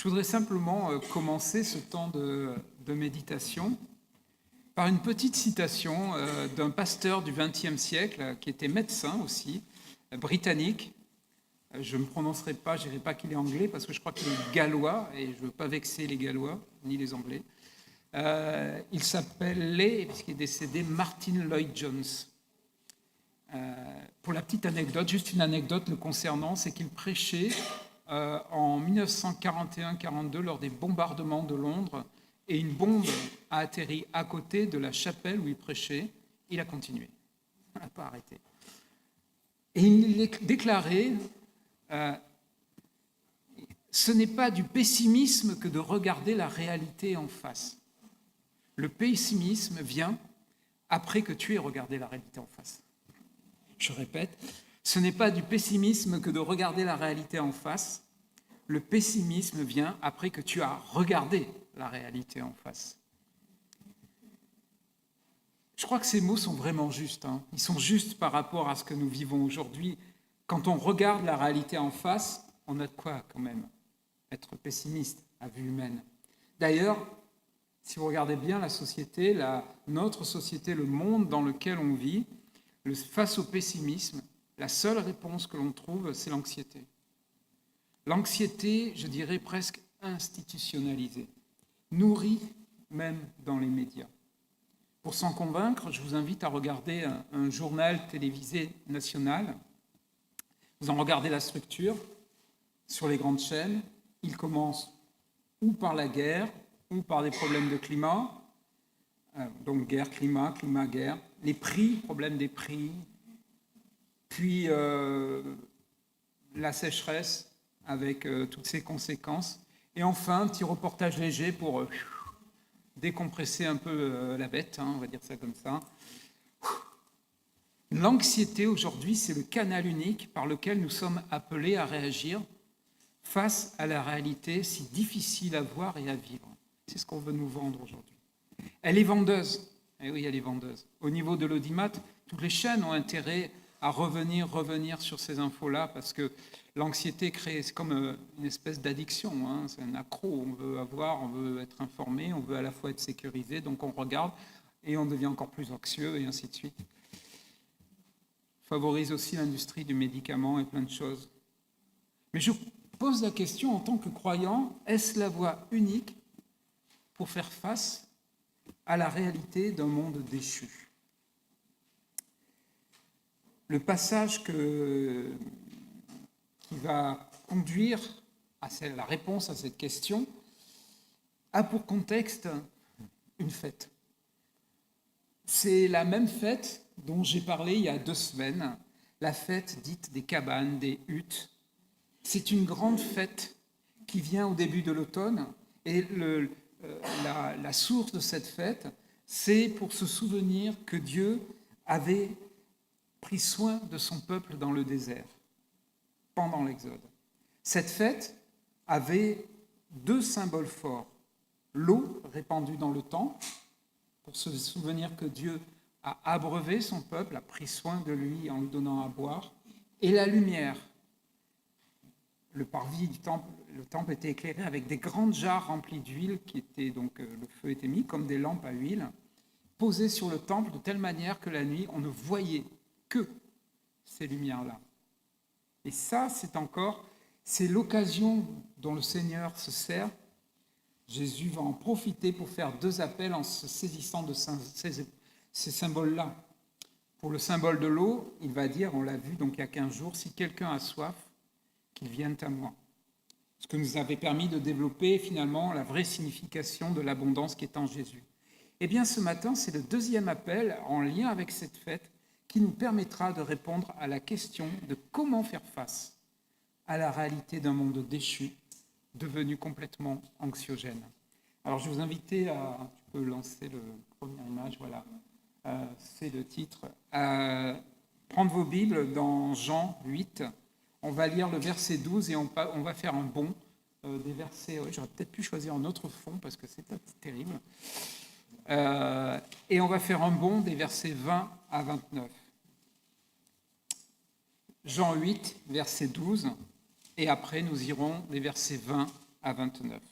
voudrais simplement commencer ce temps de méditation par une petite citation d'un pasteur du XXe siècle qui était médecin aussi, britannique. Je ne me prononcerai pas, je ne dirai pas qu'il est anglais parce que je crois qu'il est gallois et je ne veux pas vexer les Gallois ni les Anglais. Il s'appelait, puisqu'il est décédé, Martyn Lloyd-Jones. Pour la petite anecdote, juste une anecdote le concernant, c'est qu'il prêchait en 1941-42 lors des bombardements de Londres et une bombe a atterri à côté de la chapelle où il prêchait. Il a continué, il n'a pas arrêté. Et il déclarait ce n'est pas du pessimisme que de regarder la réalité en face. Le pessimisme vient après que tu aies regardé la réalité en face. Je répète, ce n'est pas du pessimisme que de regarder la réalité en face. Le pessimisme vient après que tu as regardé la réalité en face. Je crois que ces mots sont vraiment justes. Ils sont justes par rapport à ce que nous vivons aujourd'hui. Quand on regarde la réalité en face, on a de quoi quand même être pessimiste à vue humaine. D'ailleurs, si vous regardez bien la société, notre société, le monde dans lequel on vit, face au pessimisme, la seule réponse que l'on trouve, c'est l'anxiété. L'anxiété, je dirais presque institutionnalisée, nourrie même dans les médias. Pour s'en convaincre, je vous invite à regarder un journal télévisé national. Vous en regardez la structure sur les grandes chaînes. Il commence ou par la guerre, ou par des problèmes de climat, donc guerre, climat, guerre, les prix, problème des prix, puis la sécheresse avec toutes ses conséquences, et enfin un petit reportage léger pour décompresser un peu la bête, on va dire ça comme ça. L'anxiété aujourd'hui, c'est le canal unique par lequel nous sommes appelés à réagir face à la réalité si difficile à voir et à vivre. C'est ce qu'on veut nous vendre aujourd'hui. Elle est vendeuse. Eh oui, elle est vendeuse. Au niveau de l'audimat, toutes les chaînes ont intérêt à revenir sur ces infos-là parce que l'anxiété crée, c'est comme une espèce d'addiction, c'est un accro. On veut on veut être informé, on veut à la fois être sécurisé, donc on regarde et on devient encore plus anxieux et ainsi de suite. Favorise aussi l'industrie du médicament et plein de choses. Mais je pose la question en tant que croyant, est-ce la voie unique pour faire face à la réalité d'un monde déchu? Le passage qui va conduire à la réponse à cette question a pour contexte une fête. C'est la même fête dont j'ai parlé il y a 2 semaines, la fête dite des cabanes, des huttes. C'est une grande fête qui vient au début de l'automne et la source de cette fête, c'est pour se souvenir que Dieu avait pris soin de son peuple dans le désert, pendant l'Exode. Cette fête avait 2 symboles forts. L'eau répandue dans le temple, pour se souvenir que Dieu a abreuvé son peuple, a pris soin de lui en lui donnant à boire, et la lumière. Le parvis du temple, le temple était éclairé avec des grandes jarres remplies d'huile, le feu était mis comme des lampes à huile, posées sur le temple de telle manière que la nuit, on ne voyait que ces lumières-là. Et ça, c'est l'occasion dont le Seigneur se sert. Jésus va en profiter pour faire 2 appels en se saisissant de ces symboles-là. Pour le symbole de l'eau, il va dire, on l'a vu donc il y a 15 jours, si quelqu'un a soif, qu'il vienne à moi. Ce que nous avait permis de développer finalement la vraie signification de l'abondance qui est en Jésus. Eh bien, ce matin, c'est le 2e appel en lien avec cette fête qui nous permettra de répondre à la question de comment faire face à la réalité d'un monde déchu, devenu complètement anxiogène. Alors, je vous invite tu peux lancer la première image, voilà, c'est le titre. Prendre vos Bibles dans Jean 8. On va lire le verset 12 et on va faire un bond des versets. J'aurais peut-être pu choisir un autre fond parce que c'est terrible. Et on va faire un bond des versets 20 à 29. Jean 8, verset 12, et après nous irons des versets 20 à 29.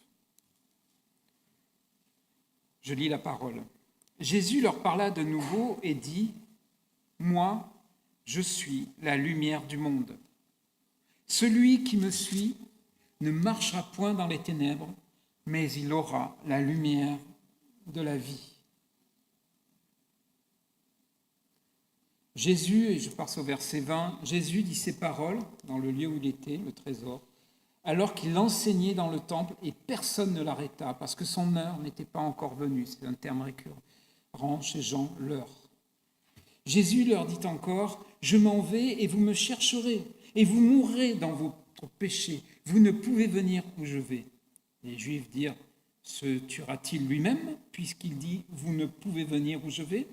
Je lis la parole. Jésus leur parla de nouveau et dit, « Moi, je suis la lumière du monde. Celui qui me suit ne marchera point dans les ténèbres, mais il aura la lumière de la vie. » Jésus, et je passe au verset 20, Jésus dit ces paroles dans le lieu où il était, le trésor, alors qu'il enseignait dans le temple et personne ne l'arrêta parce que son heure n'était pas encore venue. C'est un terme récurrent chez Jean, l'heure. Jésus leur dit encore, « Je m'en vais et vous me chercherez et vous mourrez dans votre péché. Vous ne pouvez venir où je vais. » Les Juifs dirent, « Se tuera-t-il lui-même puisqu'il dit, vous ne pouvez venir où je vais ?»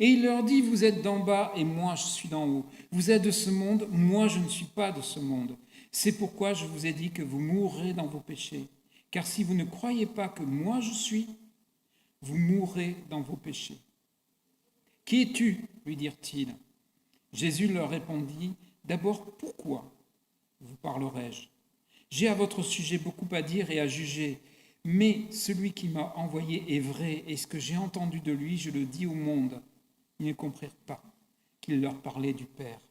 Et il leur dit, « Vous êtes d'en bas et moi je suis d'en haut. Vous êtes de ce monde, moi je ne suis pas de ce monde. C'est pourquoi je vous ai dit que vous mourrez dans vos péchés. Car si vous ne croyez pas que moi je suis, vous mourrez dans vos péchés. » « Qui es-tu » lui dirent-ils. Jésus leur répondit, « D'abord, pourquoi vous parlerai-je ? J'ai à votre sujet beaucoup à dire et à juger, mais celui qui m'a envoyé est vrai, et ce que j'ai entendu de lui, je le dis au monde. » Ils ne comprirent pas qu'il leur parlait du Père.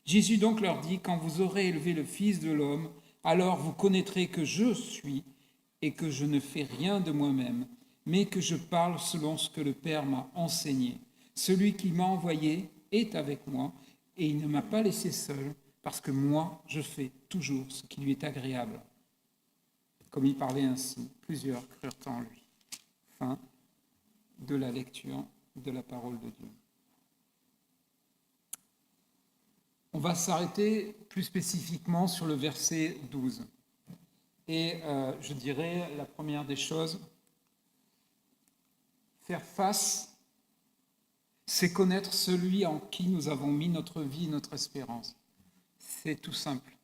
Jésus donc leur dit, « Quand vous aurez élevé le Fils de l'homme, alors vous connaîtrez que je suis et que je ne fais rien de moi-même, mais que je parle selon ce que le Père m'a enseigné. Celui qui m'a envoyé est avec moi et il ne m'a pas laissé seul parce que moi, je fais toujours ce qui lui est agréable. » Comme il parlait ainsi, plusieurs crurent en lui. Fin de la lecture de la parole de Dieu. On va s'arrêter plus spécifiquement sur le verset 12. Et je dirais la première des choses, faire face, c'est connaître celui en qui nous avons mis notre vie, notre espérance. C'est tout simple.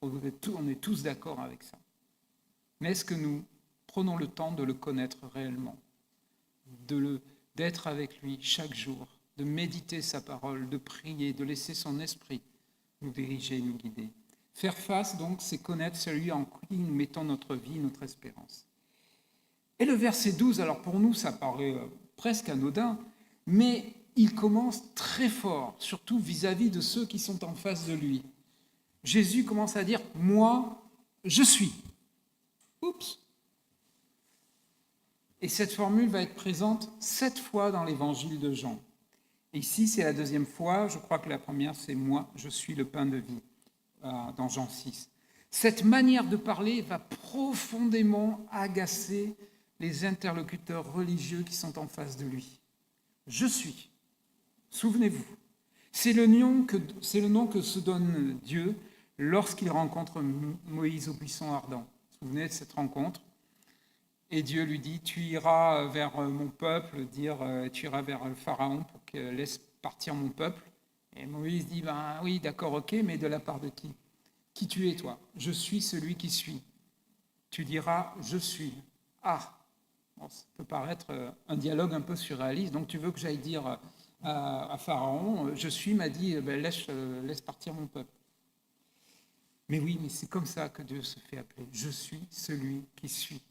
On est tous d'accord avec ça. Mais est-ce que nous prenons le temps de le connaître réellement, d'être avec lui chaque jour, de méditer sa parole, de prier, de laisser son esprit nous diriger, nous guider. Faire face, donc, c'est connaître celui en qui nous mettons notre vie, notre espérance. Et le verset 12, alors pour nous, ça paraît presque anodin, mais il commence très fort, surtout vis-à-vis de ceux qui sont en face de lui. Jésus commence à dire « Moi, je suis ». Oups. Et cette formule va être présente 7 fois dans l'évangile de Jean. Et ici, c'est la deuxième fois. Je crois que la première, c'est « Moi, je suis le pain de vie » dans Jean 6. Cette manière de parler va profondément agacer les interlocuteurs religieux qui sont en face de lui. Je suis. Souvenez-vous, c'est le nom que se donne Dieu lorsqu'il rencontre Moïse au buisson ardent. Vous vous souvenez de cette rencontre ? Et Dieu lui dit, tu iras vers mon peuple, tu iras vers le Pharaon pour qu'il laisse partir mon peuple. Et Moïse dit, ben oui, d'accord, ok, mais de la part de qui ? Qui tu es, toi ? Je suis celui qui suis. Tu diras, je suis. Ah, bon, ça peut paraître un dialogue un peu surréaliste, donc tu veux que j'aille dire à Pharaon, je suis, m'a dit, ben, laisse partir mon peuple. Mais oui, mais c'est comme ça que Dieu se fait appeler. Je suis celui qui suis.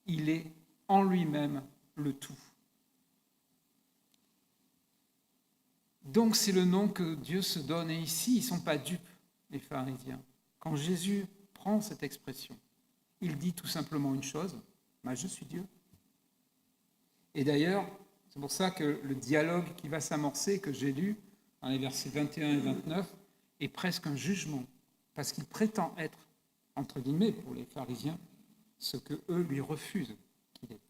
Il est en lui-même le tout. Donc c'est le nom que Dieu se donne. Et ici, ils ne sont pas dupes, les pharisiens. Quand Jésus prend cette expression, il dit tout simplement une chose, je suis Dieu. Et d'ailleurs, c'est pour ça que le dialogue qui va s'amorcer, que j'ai lu dans les versets 21 et 29, est presque un jugement, parce qu'il prétend être, entre guillemets, pour les pharisiens, ce que eux lui refusent qu'il est.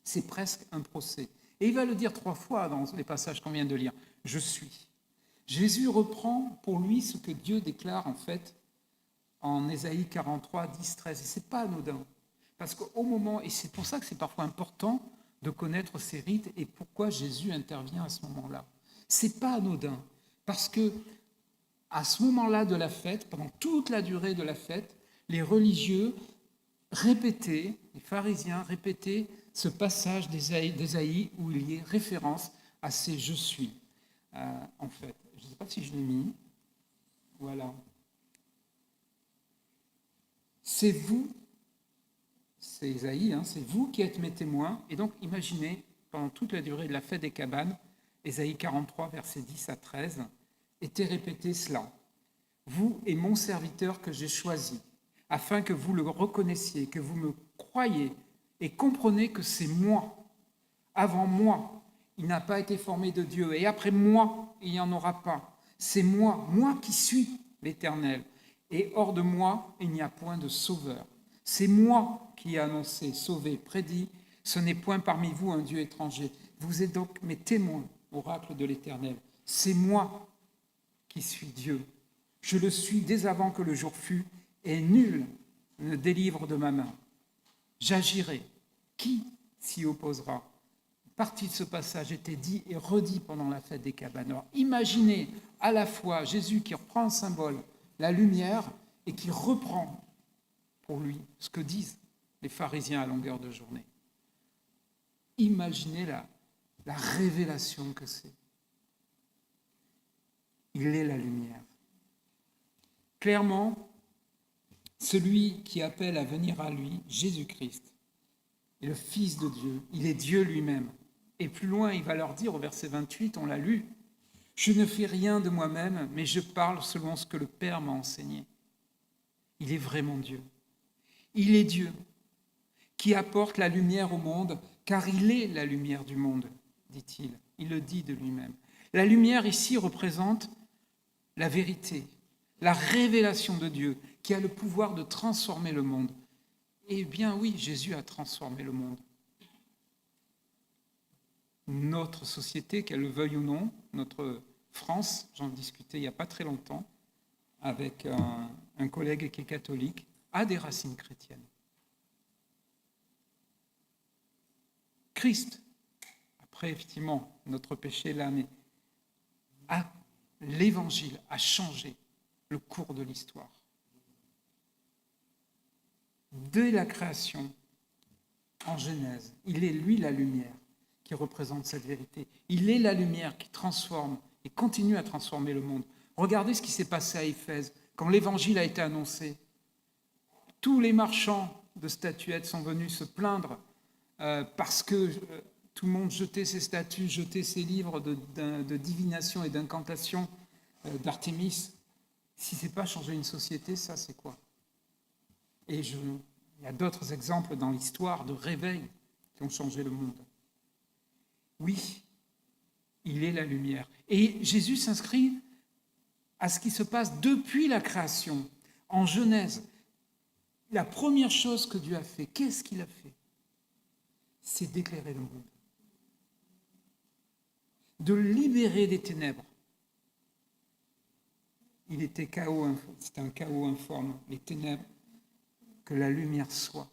C'est presque un procès. Et il va le dire 3 fois dans les passages qu'on vient de lire. Je suis. Jésus reprend pour lui ce que Dieu déclare en fait en Ésaïe 43, 10, 13. Et ce n'est pas anodin. Parce qu'au moment, et c'est pour ça que c'est parfois important de connaître ces rites et pourquoi Jésus intervient à ce moment-là. Ce n'est pas anodin. Parce que à ce moment-là de la fête, pendant toute la durée de la fête, les religieux répétaient, les pharisiens répétaient ce passage d'Ésaïe où il y est référence à ces « je suis ». En fait, je ne sais pas si je l'ai mis. Voilà. c'est vous, c'est Ésaïe, c'est vous qui êtes mes témoins. Et donc, imaginez, pendant toute la durée de la fête des cabanes, Ésaïe 43, versets 10 à 13, était répété cela. Vous et mon serviteur que j'ai choisi, afin que vous le reconnaissiez, que vous me croyez et comprenez que c'est moi. Avant moi, il n'a pas été formé de Dieu, et après moi, il n'y en aura pas. C'est moi qui suis l'Éternel, et hors de moi, il n'y a point de sauveur. C'est moi qui ai annoncé, sauvé, prédit, ce n'est point parmi vous un Dieu étranger. Vous êtes donc mes témoins, oracle de l'Éternel. C'est moi qui suis Dieu. Je le suis dès avant que le jour fût, et nul ne délivre de ma main. J'agirai. Qui s'y opposera? Une partie de ce passage était dit et redit pendant la fête des cabanes. Alors, imaginez à la fois Jésus qui reprend un symbole, la lumière, et qui reprend pour lui ce que disent les pharisiens à longueur de journée. Imaginez la révélation que c'est. Il est la lumière. Clairement, celui qui appelle à venir à lui, Jésus-Christ, est le Fils de Dieu, il est Dieu lui-même. Et plus loin, il va leur dire au verset 28, on l'a lu, « Je ne fais rien de moi-même, mais je parle selon ce que le Père m'a enseigné. » Il est vraiment Dieu. Il est Dieu qui apporte la lumière au monde, car il est la lumière du monde, dit-il. Il le dit de lui-même. La lumière ici représente la vérité, la révélation de Dieu, qui a le pouvoir de transformer le monde. Eh bien oui, Jésus a transformé le monde. Notre société, qu'elle le veuille ou non, notre France, j'en discutais il n'y a pas très longtemps avec un collègue qui est catholique, a des racines chrétiennes. Christ, après effectivement notre péché là, mais l'Évangile a changé le cours de l'histoire. Dès la création, en Genèse, il est lui la lumière qui représente cette vérité. Il est la lumière qui transforme et continue à transformer le monde. Regardez ce qui s'est passé à Éphèse quand l'Évangile a été annoncé. Tous les marchands de statuettes sont venus se plaindre parce que tout le monde jetait ses statues, jetait ses livres de divination et d'incantation d'Artémis. Si ce n'est pas changer une société, ça c'est quoi? Et il y a d'autres exemples dans l'histoire de réveils qui ont changé le monde. Oui, il est la lumière. Et Jésus s'inscrit à ce qui se passe depuis la création. En Genèse, la première chose que Dieu a fait, qu'est-ce qu'il a fait? C'est d'éclairer le monde. De libérer des ténèbres. C'était un chaos informe, les ténèbres, que la lumière soit.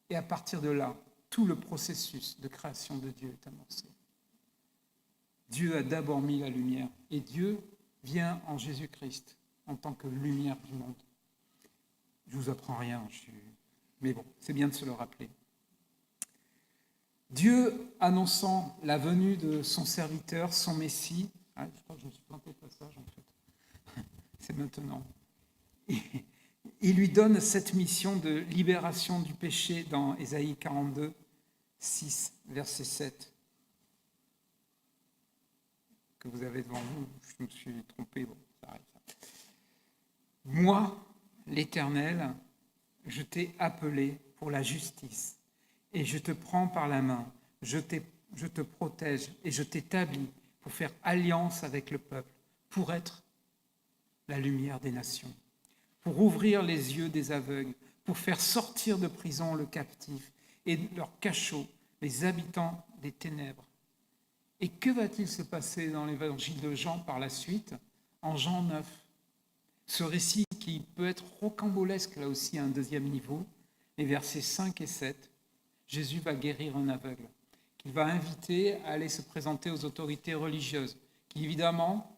Et à partir de là, tout le processus de création de Dieu est amorcé. Dieu a d'abord mis la lumière, et Dieu vient en Jésus-Christ en tant que lumière du monde. Je ne vous apprends rien, mais bon, c'est bien de se le rappeler. Dieu annonçant la venue de son serviteur, son Messie, je crois que je me suis planté de passage en fait, c'est maintenant. Il lui donne cette mission de libération du péché dans Ésaïe 42, 6, verset 7, que vous avez devant vous. Je me suis trompé, bon, ça arrive. Moi, l'Éternel, je t'ai appelé pour la justice, et je te prends par la main, je te protège, et je t'établis pour faire alliance avec le peuple, pour être la lumière des nations, pour ouvrir les yeux des aveugles, pour faire sortir de prison le captif et leur cachot, les habitants des ténèbres. Et que va-t-il se passer dans l'évangile de Jean par la suite, en Jean 9? Ce récit qui peut être rocambolesque, là aussi à un deuxième niveau, les versets 5 et 7, Jésus va guérir un aveugle, qu'il va inviter à aller se présenter aux autorités religieuses, qui évidemment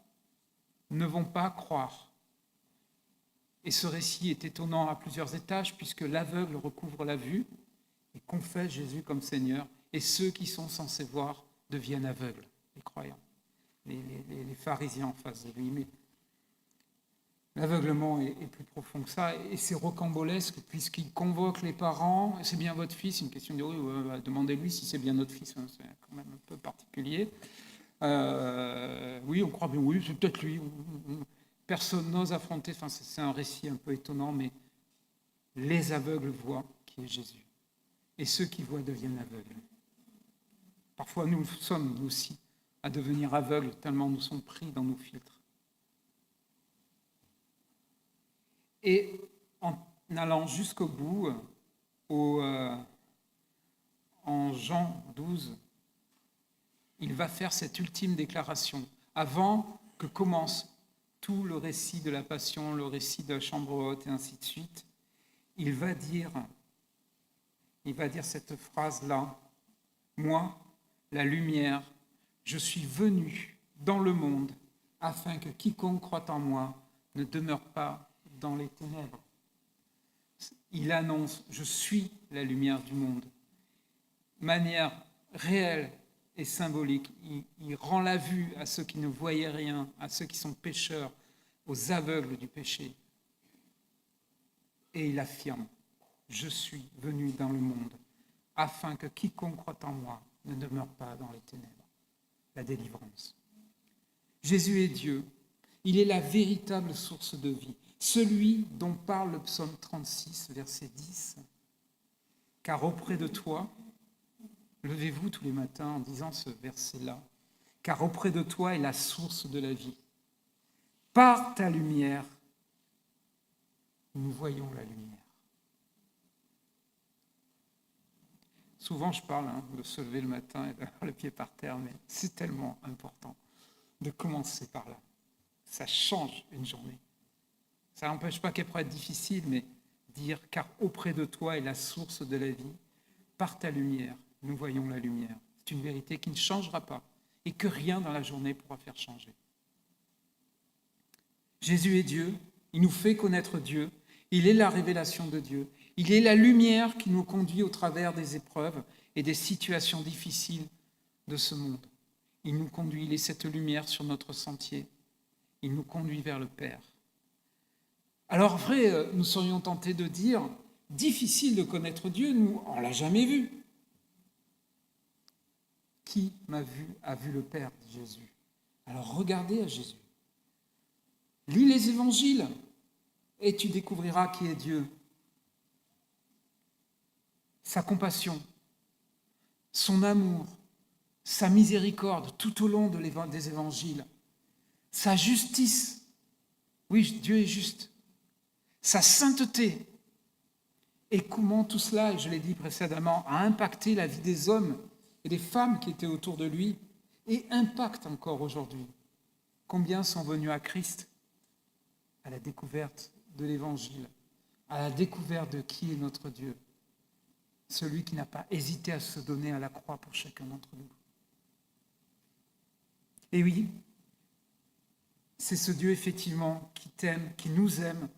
ne vont pas croire. Et ce récit est étonnant à plusieurs étages, puisque l'aveugle recouvre la vue et confesse Jésus comme Seigneur, et ceux qui sont censés voir deviennent aveugles, les croyants, les pharisiens en face de lui. Mais L'aveuglement est plus profond que ça, et c'est rocambolesque, puisqu'il convoque les parents. C'est bien votre fils? Une question de oui, demandez-lui si c'est bien notre fils, hein, c'est quand même un peu particulier. Oui, on croit bien, oui, c'est peut-être lui. Personne n'ose affronter, enfin, c'est un récit un peu étonnant, mais les aveugles voient qui est Jésus. Et ceux qui voient deviennent aveugles. Parfois, nous sommes, nous aussi, à devenir aveugles, tellement nous sommes pris dans nos filtres. Et en allant jusqu'au bout, en Jean 12, il va faire cette ultime déclaration. Avant que commence tout le récit de la Passion, le récit de la chambre haute et ainsi de suite, il va dire cette phrase-là, « Moi, la lumière, je suis venu dans le monde afin que quiconque croit en moi ne demeure pas dans les ténèbres. » Il annonce « Je suis la lumière du monde ». Manière réelle et symbolique, il rend la vue à ceux qui ne voyaient rien, à ceux qui sont pécheurs, aux aveugles du péché. Et il affirme « Je suis venu dans le monde afin que quiconque croit en moi ne demeure pas dans les ténèbres. » La délivrance. Jésus est Dieu. Il est la véritable source de vie. Celui dont parle le psaume 36, verset 10. « Car auprès de toi, levez-vous tous les matins en disant ce verset-là, car auprès de toi est la source de la vie. Par ta lumière, nous voyons la lumière. » Souvent, je parle de se lever le matin et d'avoir le pied par terre, mais c'est tellement important de commencer par là. Ça change une journée. Ça n'empêche pas qu'elle pourrait être difficile, mais dire « car auprès de toi est la source de la vie, par ta lumière, nous voyons la lumière. » C'est une vérité qui ne changera pas et que rien dans la journée pourra faire changer. Jésus est Dieu, il nous fait connaître Dieu, il est la révélation de Dieu, il est la lumière qui nous conduit au travers des épreuves et des situations difficiles de ce monde. Il nous conduit, il est cette lumière sur notre sentier, il nous conduit vers le Père. Alors vrai, nous serions tentés de dire, difficile de connaître Dieu, nous, on ne l'a jamais vu. Qui m'a vu a vu le Père, dit Jésus. Alors regardez à Jésus. Lis les évangiles et tu découvriras qui est Dieu. Sa compassion, son amour, sa miséricorde tout au long des évangiles, sa justice. Oui, Dieu est juste. Sa sainteté. Et comment tout cela, et je l'ai dit précédemment, a impacté la vie des hommes et des femmes qui étaient autour de lui et impacte encore aujourd'hui. Combien sont venus à Christ à la découverte de l'Évangile, à la découverte de qui est notre Dieu, celui qui n'a pas hésité à se donner à la croix pour chacun d'entre nous. Et oui, c'est ce Dieu effectivement qui t'aime, qui nous aime,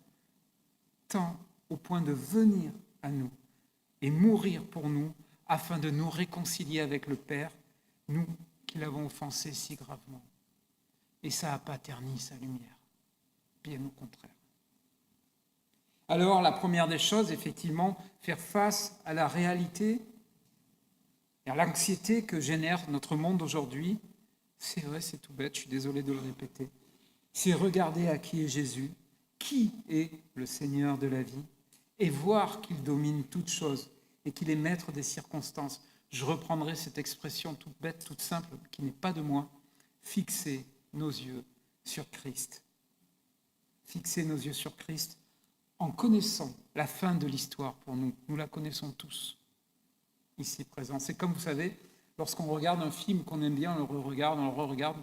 tant au point de venir à nous et mourir pour nous afin de nous réconcilier avec le Père, nous qui l'avons offensé si gravement. Et ça n'a pas terni sa lumière, bien au contraire. Alors, la première des choses, effectivement, faire face à la réalité et à l'anxiété que génère notre monde aujourd'hui, c'est vrai, c'est tout bête, je suis désolé de le répéter, c'est regarder à qui est Jésus, qui est le Seigneur de la vie, et voir qu'il domine toutes choses et qu'il est maître des circonstances. Je reprendrai cette expression toute bête, toute simple, qui n'est pas de moi, fixer nos yeux sur Christ. Fixer nos yeux sur Christ en connaissant la fin de l'histoire pour nous. Nous la connaissons tous, ici présents. C'est comme, vous savez, lorsqu'on regarde un film qu'on aime bien, on le re-regarde,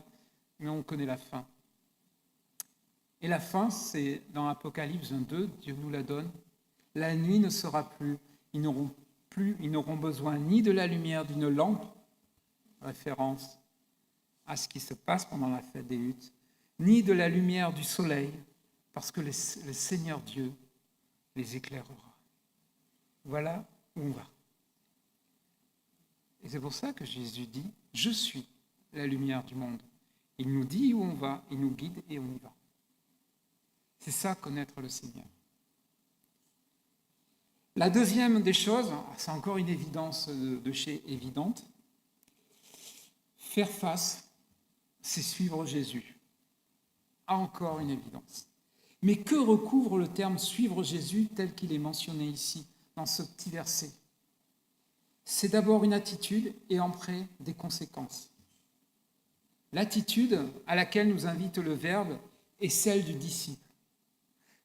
mais on connaît la fin. Et la fin, c'est dans Apocalypse 2, Dieu nous la donne. La nuit ne sera plus, ils n'auront besoin ni de la lumière d'une lampe, référence à ce qui se passe pendant la fête des huttes, ni de la lumière du soleil, parce que le Seigneur Dieu les éclairera. Voilà où on va. Et c'est pour ça que Jésus dit « Je suis la lumière du monde ». Il nous dit où on va, il nous guide et on y va. C'est ça, connaître le Seigneur. La deuxième des choses, c'est encore une évidence de chez évidente, faire face, c'est suivre Jésus. Encore une évidence. Mais que recouvre le terme suivre Jésus tel qu'il est mentionné ici, dans ce petit verset? C'est d'abord une attitude et après des conséquences. L'attitude à laquelle nous invite le Verbe est celle du disciple.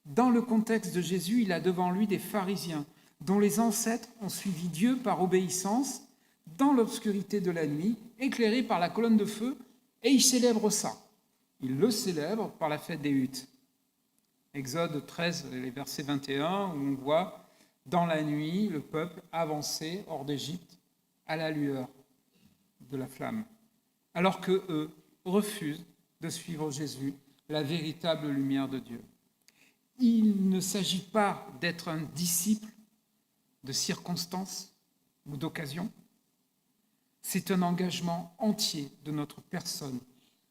Dans le contexte de Jésus, il a devant lui des pharisiens dont les ancêtres ont suivi Dieu par obéissance dans l'obscurité de la nuit, éclairés par la colonne de feu, et ils célèbrent ça. Ils le célèbrent par la fête des huttes. Exode 13, les versets 21, où on voit « Dans la nuit, le peuple avançait hors d'Égypte à la lueur de la flamme », alors qu'eux refusent de suivre Jésus, la véritable lumière de Dieu. Il ne s'agit pas d'être un disciple de circonstances ou d'occasion. C'est un engagement entier de notre personne,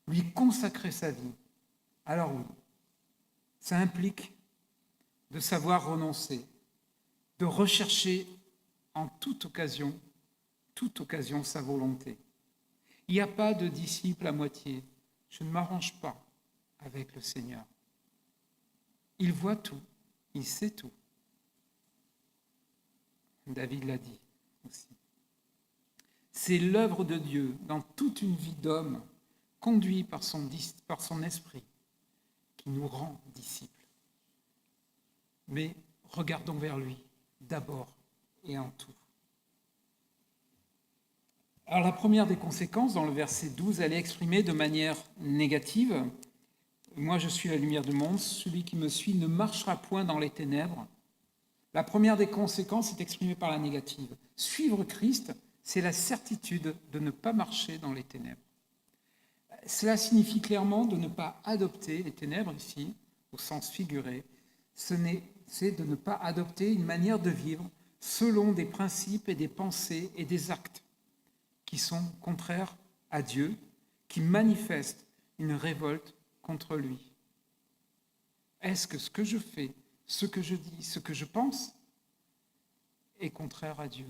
lui consacrer sa vie. Alors oui, ça implique de savoir renoncer, de rechercher en toute occasion sa volonté. Il n'y a pas de disciple à moitié. Je ne m'arrange pas avec le Seigneur. Il voit tout, il sait tout. David l'a dit aussi. C'est l'œuvre de Dieu dans toute une vie d'homme, conduit par son esprit, qui nous rend disciples. Mais regardons vers lui, d'abord et en tout. Alors la première des conséquences, dans le verset 12, elle est exprimée de manière négative. Moi, je suis la lumière du monde, celui qui me suit ne marchera point dans les ténèbres. La première des conséquences est exprimée par la négative. Suivre Christ, c'est la certitude de ne pas marcher dans les ténèbres. Cela signifie clairement de ne pas adopter les ténèbres ici, au sens figuré. C'est de ne pas adopter une manière de vivre selon des principes et des pensées et des actes qui sont contraires à Dieu, qui manifestent une révolte contre lui. Est-ce que ce que je fais, ce que je dis, ce que je pense est contraire à Dieu?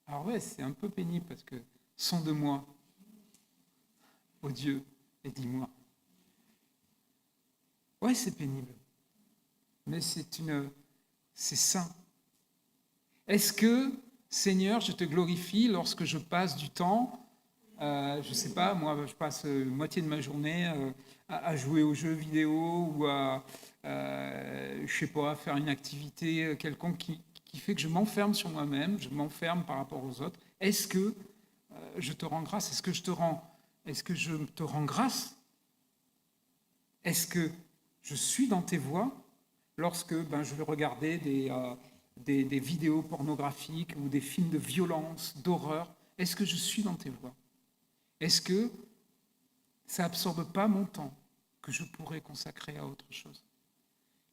Alors ouais, c'est un peu pénible parce que sonde-moi, ô Dieu, et dis-moi. Ouais, c'est pénible, mais c'est saint. Est-ce que, Seigneur, je te glorifie lorsque je passe du temps, je ne sais pas, moi je passe moitié de ma journée à jouer aux jeux vidéo ou à, je sais pas, faire une activité quelconque qui fait que je m'enferme sur moi-même, je m'enferme par rapport aux autres. Est-ce que je te rends grâce? Est-ce que je te rends grâce? Est-ce que je suis dans tes voies lorsque je vais regarder des vidéos pornographiques ou des films de violence, d'horreur? Est-ce que je suis dans tes voies? Est-ce que ça n'absorbe pas mon temps que je pourrais consacrer à autre chose,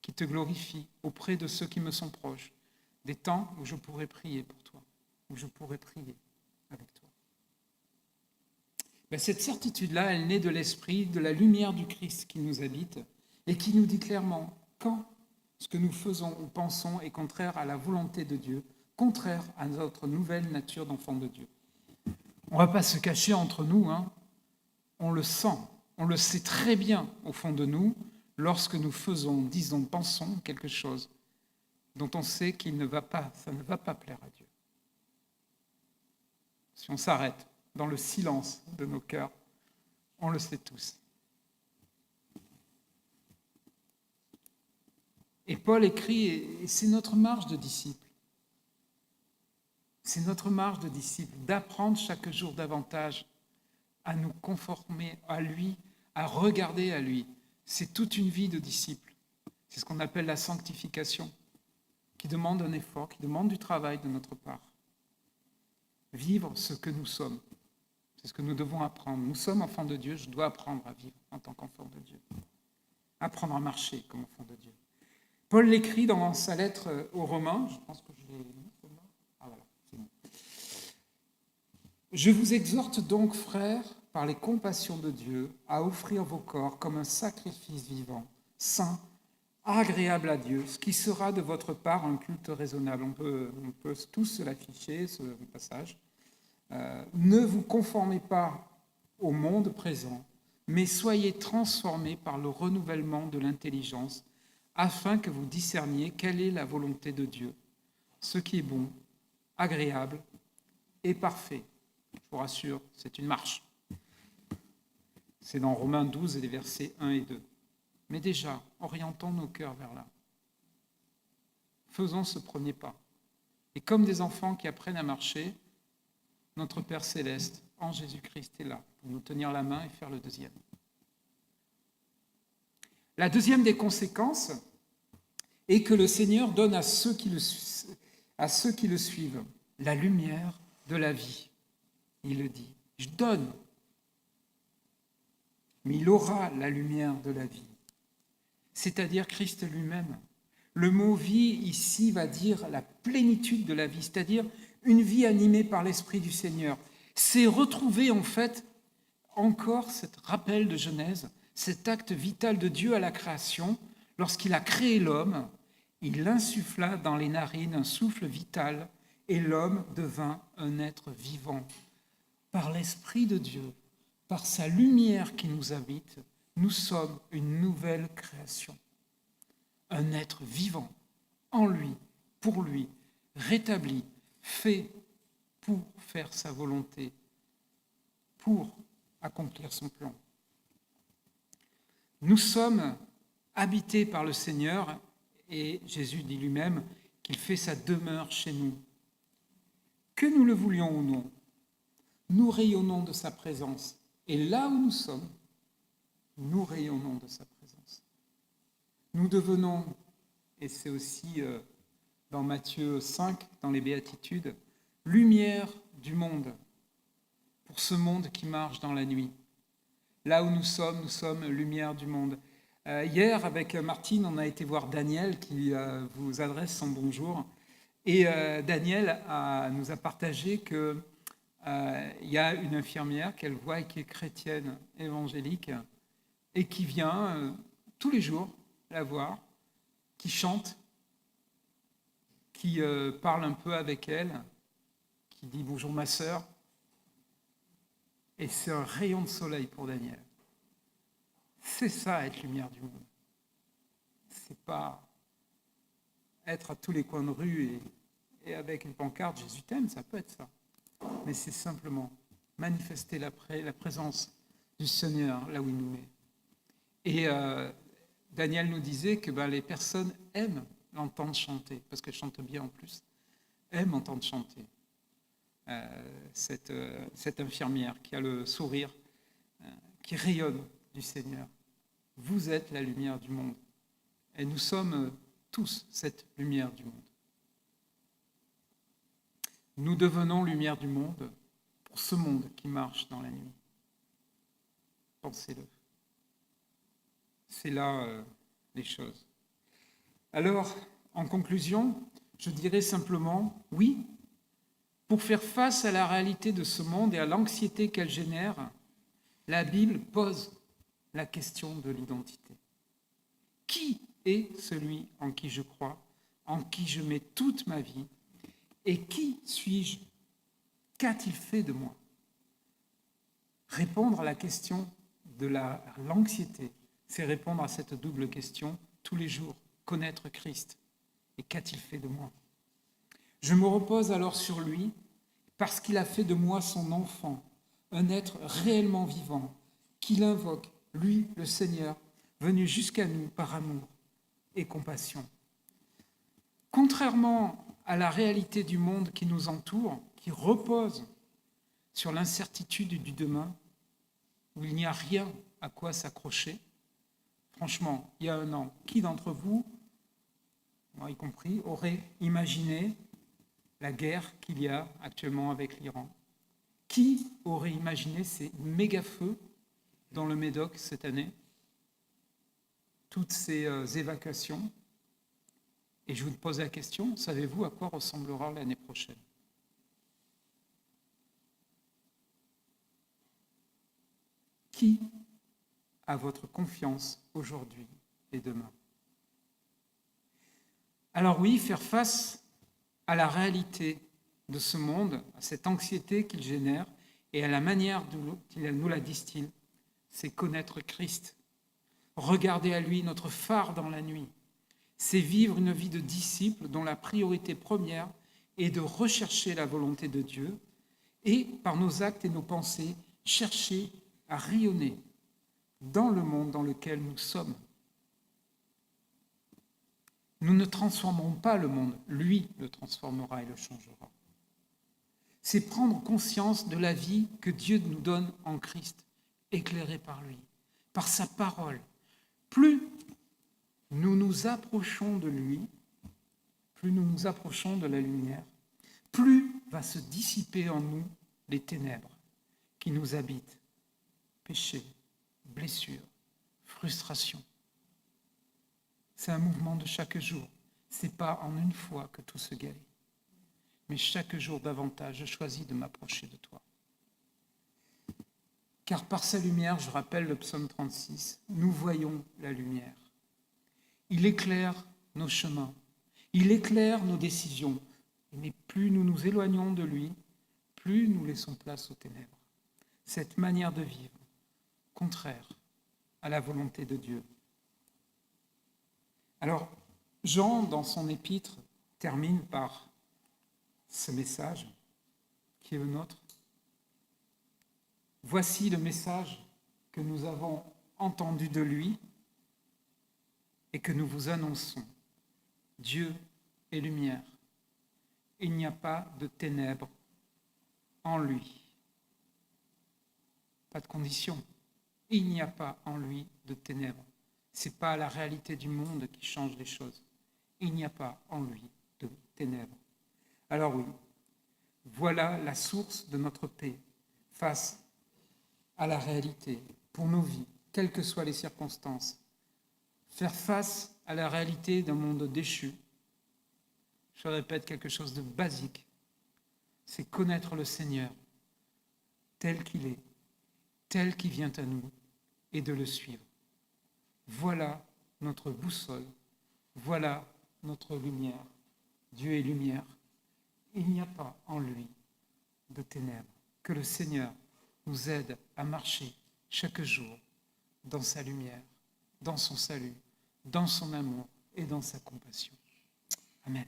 qui te glorifie auprès de ceux qui me sont proches, des temps où je pourrais prier pour toi, où je pourrais prier avec toi? Cette certitude-là, elle naît de l'esprit, de la lumière du Christ qui nous habite et qui nous dit clairement quand ce que nous faisons ou pensons est contraire à la volonté de Dieu, contraire à notre nouvelle nature d'enfant de Dieu. On ne va pas se cacher entre nous, on le sent, on le sait très bien au fond de nous lorsque nous faisons, disons, pensons quelque chose dont on sait ça ne va pas plaire à Dieu. Si on s'arrête dans le silence de nos cœurs, on le sait tous. Et Paul écrit, et c'est notre marche de disciple. C'est notre marche de disciple, d'apprendre chaque jour davantage à nous conformer à lui, à regarder à lui. C'est toute une vie de disciple. C'est ce qu'on appelle la sanctification, qui demande un effort, qui demande du travail de notre part. Vivre ce que nous sommes. C'est ce que nous devons apprendre. Nous sommes enfants de Dieu, je dois apprendre à vivre en tant qu'enfant de Dieu. Apprendre à marcher comme enfant de Dieu. Paul l'écrit dans sa lettre aux Romains, je pense que je l'ai lu. Ah voilà, c'est bon. Je vous exhorte donc, frères, par les compassions de Dieu, à offrir vos corps comme un sacrifice vivant, saint, agréable à Dieu, ce qui sera de votre part un culte raisonnable. On peut tous l'afficher, ce passage. Ne vous conformez pas au monde présent, mais soyez transformés par le renouvellement de l'intelligence, afin que vous discerniez quelle est la volonté de Dieu, ce qui est bon, agréable et parfait. Je vous rassure, c'est une marche. C'est dans Romains 12, les versets 1 et 2. Mais déjà, orientons nos cœurs vers là. Faisons ce premier pas. Et comme des enfants qui apprennent à marcher, notre Père céleste, en Jésus-Christ, est là pour nous tenir la main et faire le deuxième. La deuxième des conséquences est que le Seigneur donne à ceux qui le suivent la lumière de la vie. Il le dit, je donne, mais il aura la lumière de la vie, c'est-à-dire Christ lui-même. Le mot vie ici va dire la plénitude de la vie, c'est-à-dire une vie animée par l'Esprit du Seigneur. C'est retrouver en fait encore ce rappel de Genèse, cet acte vital de Dieu à la création. Lorsqu'il a créé l'homme, il insuffla dans les narines un souffle vital et l'homme devint un être vivant. Par l'Esprit de Dieu, par sa lumière qui nous habite, nous sommes une nouvelle création. Un être vivant, en lui, pour lui, rétabli, fait pour faire sa volonté, pour accomplir son plan. Nous sommes habités par le Seigneur et Jésus dit lui-même qu'il fait sa demeure chez nous. Que nous le voulions ou non, nous rayonnons de sa présence. Et là où nous sommes, nous rayonnons de sa présence. Nous devenons, et c'est aussi dans Matthieu 5, dans les Béatitudes, lumière du monde, pour ce monde qui marche dans la nuit. Là où nous sommes lumière du monde. Hier, avec Martine, on a été voir Daniel qui vous adresse son bonjour. Et Daniel nous a partagé qu'il y a une infirmière qu'elle voit et qui est chrétienne évangélique et qui vient tous les jours la voir, qui chante, qui parle un peu avec elle, qui dit bonjour ma sœur. Et c'est un rayon de soleil pour Daniel. C'est ça, être lumière du monde. C'est pas être à tous les coins de rue et avec une pancarte « Jésus t'aime », ça peut être ça. Mais c'est simplement manifester la présence du Seigneur là où il nous met. Et Daniel nous disait que les personnes aiment l'entendre chanter, parce qu'elle chante bien en plus, aiment entendre chanter. Cette infirmière qui a le sourire, qui rayonne du Seigneur. Vous êtes la lumière du monde. Et nous sommes tous cette lumière du monde. Nous devenons lumière du monde pour ce monde qui marche dans la nuit. Pensez-le. C'est là les choses. Alors, en conclusion, je dirais simplement, oui, pour faire face à la réalité de ce monde et à l'anxiété qu'elle génère, la Bible pose la question de l'identité. Qui est celui en qui je crois, en qui je mets toute ma vie, et qui suis-je? Qu'a-t-il fait de moi? Répondre à la question de l'anxiété, c'est répondre à cette double question tous les jours, connaître Christ. Et qu'a-t-il fait de moi? Je me repose alors sur lui parce qu'il a fait de moi son enfant, un être réellement vivant, qu'il invoque, lui, le Seigneur, venu jusqu'à nous par amour et compassion. Contrairement à la réalité du monde qui nous entoure, qui repose sur l'incertitude du demain, où il n'y a rien à quoi s'accrocher, franchement, il y a un an, qui d'entre vous, moi y compris, aurait imaginé la guerre qu'il y a actuellement avec l'Iran? Qui aurait imaginé ces méga-feux dans le Médoc cette année? Toutes ces évacuations. Et je vous pose la question, savez-vous à quoi ressemblera l'année prochaine? Qui a votre confiance aujourd'hui et demain? Alors oui, faire face à la réalité de ce monde, à cette anxiété qu'il génère et à la manière dont il nous la distille, c'est connaître Christ. Regarder à lui notre phare dans la nuit. C'est vivre une vie de disciple dont la priorité première est de rechercher la volonté de Dieu et, par nos actes et nos pensées, chercher à rayonner dans le monde dans lequel nous sommes. Nous ne transformerons pas le monde, lui le transformera et le changera. C'est prendre conscience de la vie que Dieu nous donne en Christ, éclairée par lui, par sa parole. Plus nous nous approchons de lui, plus nous nous approchons de la lumière, plus va se dissiper en nous les ténèbres qui nous habitent, péché, blessures, frustration. C'est un mouvement de chaque jour. Ce n'est pas en une fois que tout se guérit. Mais chaque jour davantage, je choisis de m'approcher de toi. Car par sa lumière, je rappelle le psaume 36, nous voyons la lumière. Il éclaire nos chemins, il éclaire nos décisions. Mais plus nous nous éloignons de lui, plus nous laissons place aux ténèbres. Cette manière de vivre, contraire à la volonté de Dieu. Alors, Jean, dans son épître, termine par ce message qui est le nôtre. Voici le message que nous avons entendu de lui et que nous vous annonçons. Dieu est lumière. Il n'y a pas de ténèbres en lui. Pas de condition. Il n'y a pas en lui de ténèbres. Ce n'est pas la réalité du monde qui change les choses. Il n'y a pas en lui de ténèbres. Alors oui, voilà la source de notre paix face à la réalité pour nos vies, quelles que soient les circonstances. Faire face à la réalité d'un monde déchu, je répète quelque chose de basique, c'est connaître le Seigneur tel qu'il est, tel qu'il vient à nous, et de le suivre. Voilà notre boussole, voilà notre lumière. Dieu est lumière. Il n'y a pas en lui de ténèbres. Que le Seigneur nous aide à marcher chaque jour dans sa lumière, dans son salut, dans son amour et dans sa compassion. Amen.